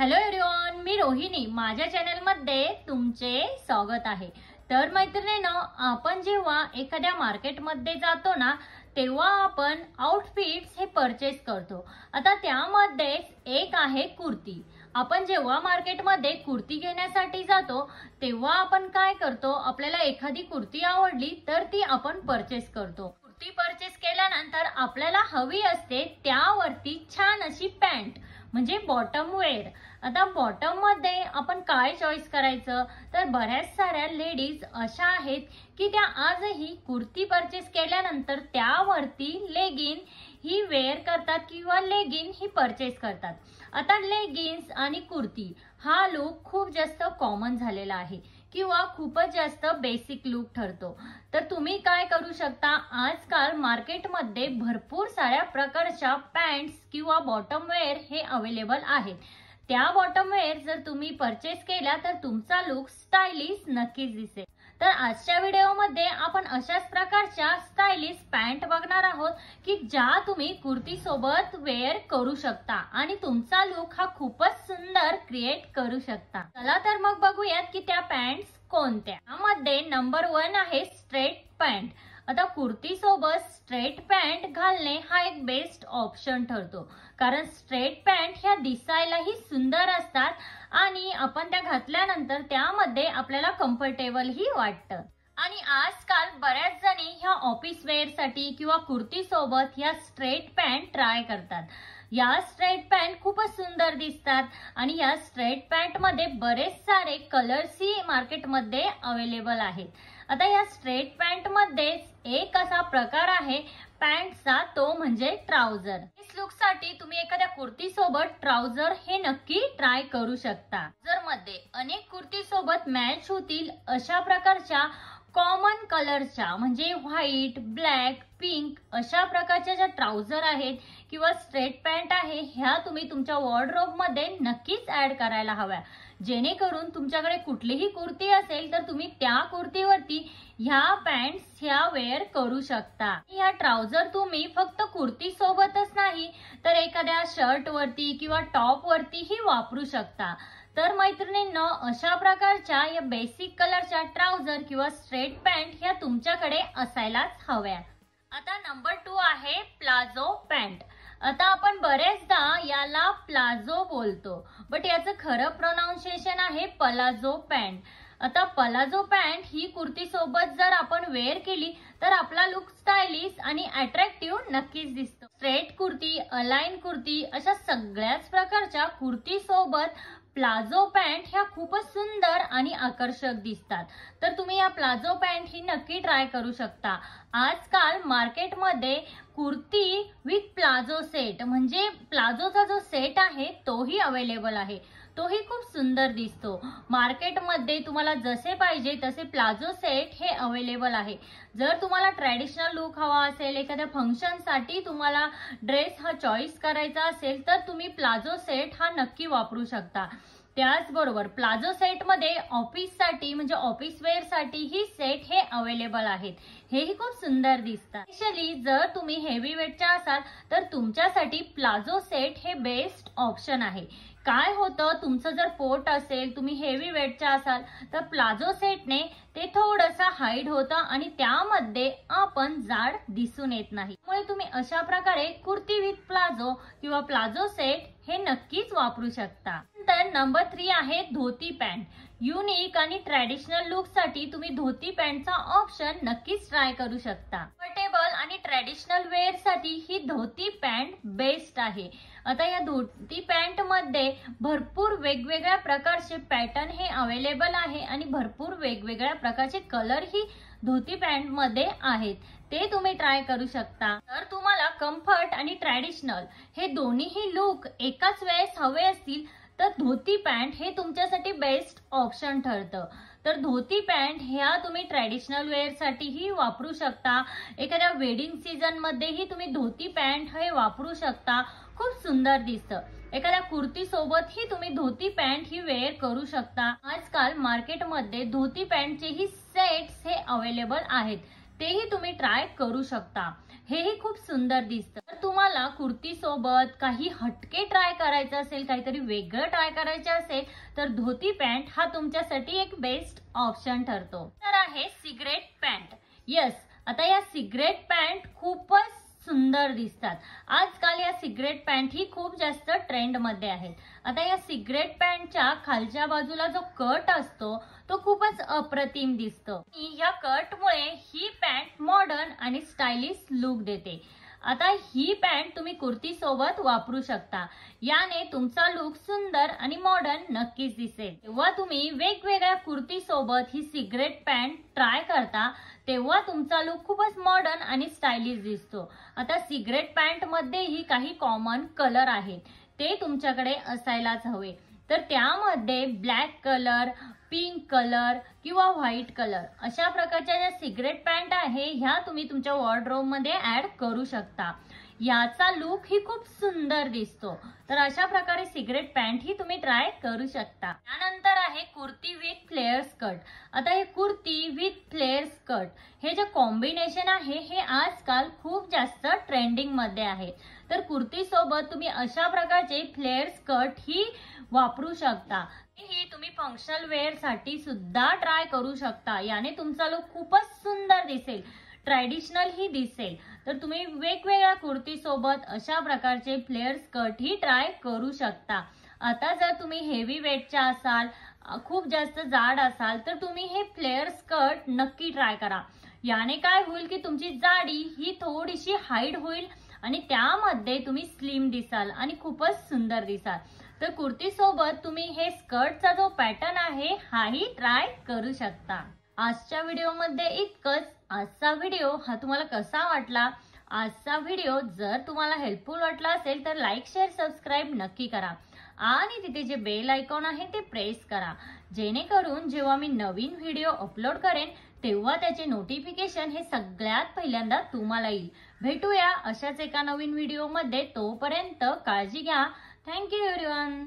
Hello everyone, मी रोहिणी. माझ्या चॅनलमध्ये तुमचे स्वागत आहे. तर मैत्रिणींनो, आपण जेव्हा एखाद्या मार्केटमध्ये जातो ना, तेव्हा आपण आउटफिट्स हे परचेस करतो. आता त्यामध्ये एक आहे कुर्ती. आपण जेव्हा मार्केटमध्ये कुर्ती घेण्यासाठी जातो तेव्हा आपण काय करतो, आपल्याला एखादी कुर्ती आवडली तर ती आपण परचेस करतो. कुर्ती परचेस केल्यानंतर आपल्याला हवी असते त्यावरती छान अशी पॅन्ट म्हणजे बॉटम वेअर. आता बॉटम मध्ये आपण काय चॉईस करायचं, तर बऱ्याच साऱ्या लेडीज अशा आहेत की त्या आजही कुर्ती परचेस केल्यानंतर त्यावरती लेगिन ही वेअर करतात किंवा लेगिन ही परचेस करतात. आता लेगिन्स आणि कुर्ती हा लुक खूप जास्त कॉमन झालेला आहे किंवा खूपच जास्त बेसिक लुक ठरतो. तर तुम्ही काय करू शकता, आजकाल मार्केटमध्ये भरपूर साऱ्या प्रकारच्या पॅन्ट्स किंवा बॉटम वेअर हे अवेलेबल आहेत. त्या बॉटम वेअर जर तुम्ही परचेस केल्या तर तुमचा लुक स्टायलिश नक्कीच दिसेल. तर आजच्या व्हिडिओमध्ये आपण अशाच प्रकारच्या स्टायलिश पॅन्ट बघणार आहोत की ज्या तुम्ही कुर्ती सोबत वेअर करू शकता आणि तुमचा लुक हा खूपच सुंदर क्रिएट करू शकता. चला तर मग बघूयात की त्या पॅन्ट्स कोणत्या. यामध्ये नंबर 1 आहे स्ट्रेट पॅन्ट. आता कुर्ती सोबत स्ट्रेट पॅन्ट घालणे हा एक बेस्ट ऑप्शन ठरतो, कारण स्ट्रेट पॅन्ट ह्या दिसायलाही सुंदर असतात आणि आपण त्या घातल्यानंतर त्यामध्ये आपल्याला कम्फर्टेबलही वाटतं. आणि आजकाल बऱ्याच जणी ह्या ऑफिस वेअर साठी किंवा कुर्ती सोबत ह्या स्ट्रेट पॅन्ट ट्राय करतात. या स्ट्रेट पॅन्ट खूपच सुंदर दिसतात आणि या स्ट्रेट पॅन्ट मध्ये बरेच सारे कलर्सही मार्केटमध्ये अवेलेबल आहेत. आता या स्ट्रेट पॅन्ट मध्ये एक असा प्रकार आहे पॅन्टचा, तो म्हणजे ट्राउझर. इस लुक साठी तुम्ही एखाद्या कुर्ती सोबत ट्राउझर हे नक्की ट्राय करू शकता. जर मध्ये अनेक कुर्ती सोबत मॅच होतील अशा प्रकारच्या कॉमन कलरच्या म्हणजे व्हाईट, ब्लॅक, पिंक अशा प्रकारच्या ज्या ट्राउझर आहेत किंवा स्ट्रेट पॅन्ट आहे, ह्या तुम्ही तुमच्या वॉर्डरोब मध्ये नक्कीच ऍड करायला हव्या, जेणेकरून तुमच्याकडे कुठलीही कुर्ती असेल तर तुम्ही त्या कुर्तीवरती ह्या पॅन्ट्स ह्या वेअर करू शकता. ह्या ट्राउझर तुम्ही फक्त कुर्ती सोबतच नाही तर एखाद्या शर्ट वरती किंवा टॉप वरतीही वापरू शकता. तर मैत्रिणींनो, अशा प्रकारच्या या बेसिक कलरच्या ट्राउझर किंवा स्ट्रेट पॅन्ट ह्या तुमच्याकडे असायलाच हव्या. आता नंबर 2 आहे प्लाझो पॅन्ट. आता आपण बरेचदा याला प्लाझो बोलतो, बट याचं खरं प्रोनाउन्सिएशन आहे पलाझो पॅन्ट. आता पलाझो पॅन्ट ही कुर्ती सोबत जर आपण वेअर केली तर आपला लुक स्टायलिश आणि अट्रॅक्टिव्ह नक्कीच दिसतो. स्ट्रेट कुर्ती, अलाइन कुर्ती अशा सगळ्याच प्रकारच्या कुर्ती सोबत प्लाझो पॅन्ट ह्या खूपच सुंदर आणि आकर्षक दिसतात. तर तुम्ही या प्लाझो पॅन्ट ही नक्की ट्राय करू शकता. आजकाल मार्केटमध्ये कुर्ती विथ प्लाझो सेट म्हणजे प्लाझोचा जो सेट आहे तोही अवेलेबल आहे. तोही खूप सुंदर दिसतो. मार्केटमध्ये तुम्हाला जसे पाहिजे तसे प्लाझो सेट हे अवेलेबल आहे. जर तुम्हाला ट्रॅडिशनल लुक हवा असेल, एखाद्या फंक्शन साठी तुम्हाला ड्रेस हा चॉईस करायचा असेल तर तुम्ही प्लाझो सेट हा नक्की वापरू शकता. त्याचबरोबर प्लाझो सेट मध्ये ऑफिस साठी म्हणजे ऑफिस वेअर साठी ही सेट हे अवेलेबल आहेत. हेही खूप सुंदर दिसतात. स्पेशली जर तुम्ही हेवी वेटच्या असाल तर तुमच्यासाठी प्लाझो सेट हे बेस्ट ऑप्शन आहे. काय होतं, तुमचं जर पोट असेल, तुम्ही हेवी वेटच्या असाल तर प्लाझो सेटने ते थोडंसं हाईड होतं आणि त्यामध्ये आपण जाड दिसून येत नाही. त्यामुळे तुम्ही अशा प्रकारे कुर्ती विथ प्लाझो किंवा प्लाझो सेट हे नक्कीच वापरू शकता. तर नंबर 3 आहे धोती पॅन्ट. युनिक आणि ट्रॅडिशनल लुक साठी तुम्ही धोती पॅन्टचा ऑप्शन नक्कीच ट्राय करू शकता. कम्फर्टेबल आणि ट्रॅडिशनल वेअर साठी ही धोती पॅन्ट बेस्ट आहे. आता या धोती पॅन्ट मध्ये भरपूर वेगवेगळ्या प्रकारचे पॅटर्न हे अवेलेबल आहे आणि भरपूर वेगवेगळ्या प्रकारचे कलर ही धोती पॅन्ट मध्ये आहेत. ते तुम्ही ट्राय करू शकता. तर तुम्हाला कम्फर्ट आणि ट्रॅडिशनल हे दोन्हीही लुक एकाच वेळेस हवे असतील तर धोती पॅन्ट हे तुमच्यासाठी बेस्ट ऑप्शन ठरतं. तर धोती पॅन्ट ह्या तुम्ही ट्रॅडिशनल वेअर साठीही वापरू शकता. एखाद्या वेडिंग सीझन मध्येही तुम्ही धोती पॅन्ट हे वापरू शकता. खूप सुंदर दिसतं. एखाद्या कुर्ती सोबतही तुम्ही धोती पॅन्ट ही वेअर करू शकता. आजकाल मार्केटमध्ये धोती पॅन्टचेही सेट्स हे अवेलेबल आहेत, तेही तुम्ही ट्राय करू शकता. हेही खूप सुंदर दिसतं. तर तुम्हाला कुर्ती सोबत काही हटके ट्राय करायचं असेल, काहीतरी वेगळं ट्राय करायचं असेल तर धोती पॅन्ट हा तुमच्यासाठी एक बेस्ट ऑप्शन ठरतो. तर आहे सिगरेट पॅन्ट. येस, आता या सिगरेट पॅन्ट खूपच सुंदर दिसतात. आजकाल या सिगरेट पॅन्ट ही खूप जास्त ट्रेंड मध्ये आहेत. आता या सिगरेट पॅन्टच्या खालच्या बाजूला जो कट असतो तो खूपच अप्रतिम दिसतो. या कटमुळे ही पॅन्ट मॉडर्न आणि स्टायलिश लुक देते. आता ही पॅन्ट तुम्ही कुर्ती सोबत वापरू शकता. याने तुमचा लुक सुंदर आणि मॉडर्न नक्कीच दिसेल. तेव्हा तुम्ही वेगवेगळ्या कुर्ती सोबत ही सिगरेट पॅन्ट ट्राय करता तेव्हा तुमचा लुक खूपच मॉडर्न आणि स्टायलिश दिसतो. आता सिगरेट पॅन्ट मध्येही काही कॉमन कलर आहेत, ते तुमच्याकडे असायलाच हवे. तर त्यामध्ये ब्लॅक कलर, पिंक कलर किंवा व्हाईट कलर अशा प्रकारच्या ज्या सिगरेट पॅन्ट आहे ह्या तुम्ही तुमच्या वॉर्डरोब मध्ये ऍड करू शकता. याचा लुक ही खूप सुंदर दिसतो. तर अशा प्रकारे सिगरेट पॅन्ट ही तुम्ही ट्राय करू शकता. त्यानंतर आहे कुर्ती विथ फ्लेअर स्कर्ट. आता हे कुर्ती विथ फ्लेअर स्कर्ट हे जे कॉम्बिनेशन आहे हे आजकाल खूप जास्त ट्रेंडिंग मध्ये आहे. तर कुर्ती सोबत तुम्ही अशा प्रकारचे फ्लेअर स्कर्ट ही वापरू शकता. ही तुम्ही फंक्शनल वेअर साठी सुद्धा ट्राय करू शकता. याने तुमचा लुक खूपच सुंदर दिसेल, ट्रॅडिशनल ही दिसेल. तर तुम्ही वेगवेगळ्या कुर्ती सोबत अशा प्रकारचे फ्लेअर स्कर्ट ही ट्राय करू शकता. आता जर तुम्ही हेवी वेटच्या असाल, खूप जास्त जाड असाल तर तुम्ही हे फ्लेअर स्कर्ट नक्की ट्राय करा. याने काय होईल की तुमची जाडी ही थोडीशी हाईड होईल आणि त्यामध्ये तुम्ही स्लिम दिसाल आणि खूपच सुंदर दिसाल. तर कुर्ती सोबत तुम्ही हे स्कर्टचा जो पॅटर्न आहे हाही ट्राय करू शकता. आजच्या व्हिडिओमध्ये इतकंच. आजचा व्हिडिओ हा तुम्हाला कसा वाटला? आजचा व्हिडिओ जर तुम्हाला हेल्पफुल वाटला असेल तर लाईक, शेअर, सबस्क्राईब नक्की करा आणि तिथे जे बेल आयकॉन आहे ते प्रेस करा, जेणेकरून जेव्हा मी नवीन व्हिडिओ अपलोड करेन तेव्हा त्याचे नोटिफिकेशन हे सगळ्यात पहिल्यांदा तुम्हाला येईल. भेटूया अशाच एका नवीन व्हिडिओमध्ये. तोपर्यंत काळजी घ्या. Thank you everyone.